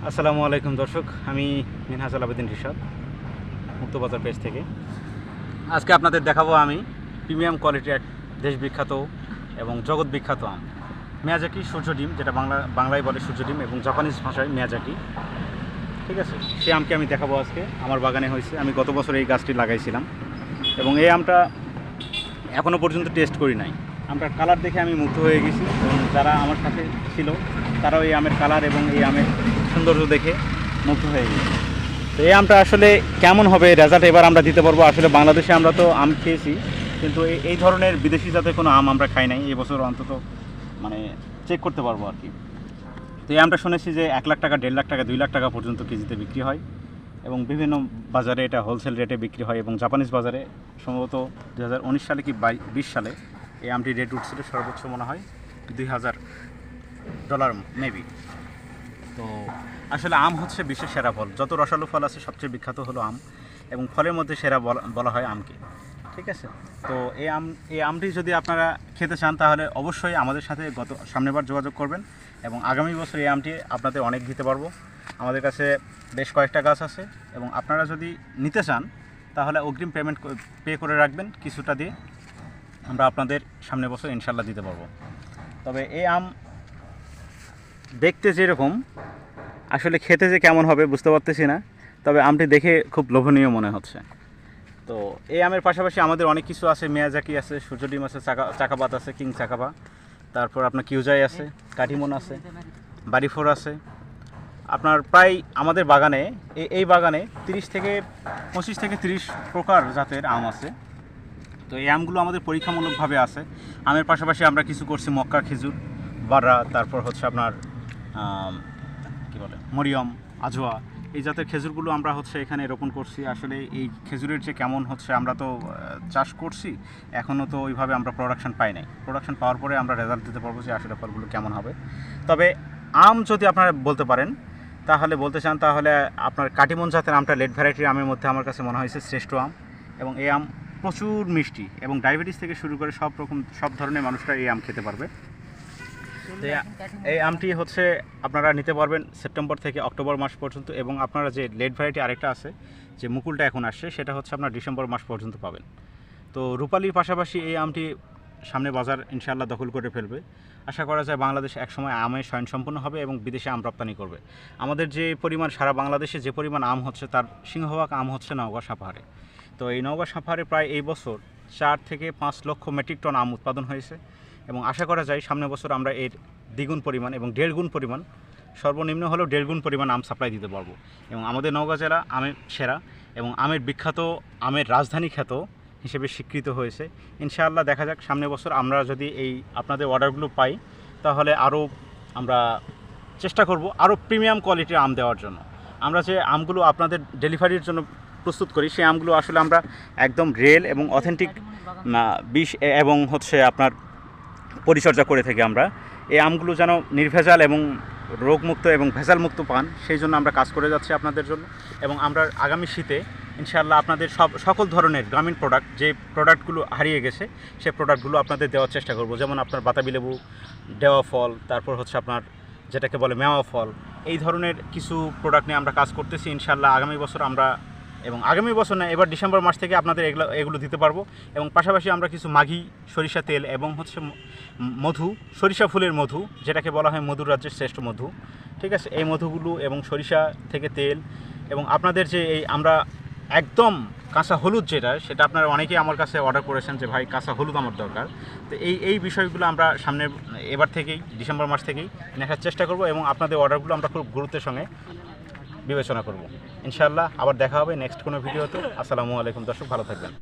আসসালামু আলাইকুম দর্শক, আমি মিনহাজ আবেদিন রিশাদ, মুক্তবাজার পেজ থেকে। আজকে আপনাদের দেখাবো আমি প্রিমিয়াম কোয়ালিটির এক দেশ বিখ্যাত এবং জগৎ বিখ্যাত আম মিয়াজাকি সূর্য ডিম, যেটা বাংলায় বলে সূর্য ডিম এবং জাপানিজ ভাষায় মিয়াজাকি। ঠিক আছে, সেই আমকে আমি দেখাবো আজকে। আমার বাগানে হয়েছে, আমি গত বছর এই গাছটি লাগাইছিলাম এবং এই আমটা এখনও পর্যন্ত টেস্ট করি নাই। আমটার কালার দেখে আমি মুগ্ধ হয়ে গেছি এবং যারা আমার সাথে ছিল তারাও এই আমের কালার এবং এই আমের সৌন্দর্য দেখে মুগ্ধ হয়ে গেছে। তো এই আমটা আসলে কেমন হবে রেজাল্ট এবার আমরা দিতে পারবো। আসলে বাংলাদেশে আমরা তো আম খেয়েছি, কিন্তু এই ধরনের বিদেশি জাতের কোনো আম আমরা খাই নাই। এবছর অন্তত মানে চেক করতে পারবো আর কি। তো এই আমটা শুনেছি যে 1 লাখ টাকা, 1.5 লাখ টাকা, 2 লাখ টাকা পর্যন্ত কেজিতে বিক্রি হয় এবং বিভিন্ন বাজারে এটা হোলসেল রেটে বিক্রি হয় এবং জাপানিজ বাজারে সম্ভবত 2019 সালে কি 20 সালে এই আমটির রেট উঠছিল সর্বোচ্চ মনে হয় $2000 মেবি। তো আসলে আম হচ্ছে বিশ্বের সেরা ফল। যত রসালো ফল আছে সবচেয়ে বিখ্যাত হলো আম এবং ফলের মধ্যে সেরা বলা হয় আমকে। ঠিক আছে, তো এই আমটি যদি আপনারা খেতে চান তাহলে অবশ্যই আমাদের সাথে সামনেবার যোগাযোগ করবেন এবং আগামী বছর এই আমটি আপনাদের অনেক দিতে পারবো। আমাদের কাছে বেশ কয়েকটা গাছ আছে এবং আপনারা যদি নিতে চান তাহলে অগ্রিম পেমেন্ট পে করে রাখবেন কিছুটা দিয়ে, আমরা আপনাদের সামনের বছর ইনশাল্লাহ দিতে পারবো। তবে এই আম দেখতে যেরকম, আসলে খেতে যে কেমন হবে বুঝতে পারতেছি না, তবে আমটি দেখে খুব লোভনীয় মনে হচ্ছে। তো এই আমের পাশাপাশি আমাদের অনেক কিছু আছে, মিয়াজাকি আছে, সূর্য ডিম আছে, চাকাপাত আছে, কিং চাকাপা, তারপর আপনার কিউজাই আছে, কাঠিমন আছে, বাড়িফোর আছে। আপনার প্রায় আমাদের বাগানে এই বাগানে 25 থেকে 30 প্রকার জাতের আম আছে। তো এই আমগুলো আমাদের পরীক্ষামূলকভাবে আছে। আমের পাশাপাশি আমরা কিছু করছি মক্কা খেজুর, বাররা, তারপর হচ্ছে আপনার কী বলে মরিয়ম, আজোয়া, এই জাতের খেজুরগুলো আমরা হচ্ছে এখানে রোপণ করছি। আসলে এই খেজুরের যে কেমন হচ্ছে, আমরা তো চাষ করছি, এখনও তো ওইভাবে আমরা প্রোডাকশন পাই নাই। প্রোডাকশন পাওয়ার পরে আমরা রেজাল্ট দিতে পারবো যে আসলে ফলগুলো কেমন হবে। তবে আম যদি আপনারা বলতে পারেন তাহলে বলতে চান, তাহলে আপনার কাটিমন জাতের আমটা লেট ভ্যারাইটির আমের মধ্যে আমার কাছে মনে হয়েছে শ্রেষ্ঠ আম এবং এই আম প্রচুর মিষ্টি এবং ডায়াবেটিস থেকে শুরু করে সব ধরনের মানুষরা এই আম খেতে পারবে। এই আমটি হচ্ছে আপনারা নিতে পারবেন সেপ্টেম্বর থেকে অক্টোবর মাস পর্যন্ত এবং আপনারা যে লেট ভ্যারাইটি আরেকটা আছে যে মুকুলটা এখন আসছে, সেটা হচ্ছে আপনার ডিসেম্বর মাস পর্যন্ত পাবেন। তো রূপালির পাশাপাশি এই আমটি সামনে বাজার ইনশাআল্লাহ দখল করে ফেলবে। আশা করা যায় বাংলাদেশ একসময় আমের স্বয়ংসম্পূর্ণ হবে এবং বিদেশে আম রপ্তানি করবে। আমাদের যে পরিমাণ, সারা বাংলাদেশে যে পরিমাণ আম হচ্ছে তার সিংহভাগ আম হচ্ছে নওগাঁ সাপাহারে। তো এই নওগাঁ সাপাহারে প্রায় এই বছর 4 থেকে 5 লক্ষ মেট্রিক টন আম উৎপাদন হয়েছে এবং আশা করা যায় সামনের বছর আমরা এর দ্বিগুণ পরিমাণ এবং 1.5 গুণ পরিমাণ, সর্বনিম্ন হলেও 1.5 গুণ পরিমাণ আম সাপ্লাই দিতে পারবো। এবং আমাদের নওগাঁ জেলা আমের সেরা এবং আমের বিখ্যাত, আমের রাজধানী খ্যাত হিসেবে স্বীকৃত হয়েছে। ইনশাআল্লাহ দেখা যাক সামনের বছর আমরা যদি এই আপনাদের অর্ডারগুলো পাই তাহলে আরও আমরা চেষ্টা করব আরও প্রিমিয়াম কোয়ালিটির আম দেওয়ার জন্য। আমরা যে আমগুলো আপনাদের ডেলিভারির জন্য প্রস্তুত করি সেই আমগুলো আসলে আমরা একদম রিয়েল এবং অথেন্টিক বিষ এবং হচ্ছে আপনার পরিচর্যা করে থাকি। আমরা এই আমগুলো যেন নির্ভেজাল এবং রোগমুক্ত এবং ভেজালমুক্ত পান, সেই জন্য আমরা কাজ করে যাচ্ছি আপনাদের জন্য। এবং আমরা আগামী শীতে ইনশাআল্লাহ আপনাদের সকল ধরনের গ্রামীণ প্রোডাক্ট, যে প্রোডাক্টগুলো হারিয়ে গেছে সেই প্রোডাক্টগুলো আপনাদের দেওয়ার চেষ্টা করব। যেমন আপনার বাতাবি লেবু, দেওয়া ফল, তারপর হচ্ছে আপনার যেটাকে বলে মেওয়া ফল, এই ধরনের কিছু প্রোডাক্ট নিয়ে আমরা কাজ করতেছি। ইনশাআল্লাহ আগামী বছর আমরা, এবং আগামী বছর না, এবার ডিসেম্বর মাস থেকে আপনাদের এগুলো দিতে পারবো। এবং পাশাপাশি আমরা কিছু মাঘি সরিষা তেল এবং হচ্ছে মধু, সরিষা ফুলের মধু, যেটাকে বলা হয় মধুর রাজ্যের শ্রেষ্ঠ মধু। ঠিক আছে, এই মধুগুলো এবং সরিষা থেকে তেল এবং আপনাদের যে এই আমরা একদম কাঁচা হলুদ সেটা আপনারা অনেকেই আমার কাছে অর্ডার করেছেন যে ভাই কাঁচা হলুদ আমার দরকার। তো এই বিষয়গুলো আমরা এবার থেকেই ডিসেম্বর মাস থেকেই নেওয়ার চেষ্টা করব এবং আপনাদের অর্ডারগুলো আমরা খুব গুরুত্বের সঙ্গে বিবেচনা করব। ইনশাআল্লাহ আবার দেখা হবে নেক্সট কোনো ভিডিওতে। আসসালামু আলাইকুম দর্শক, ভালো থাকবেন।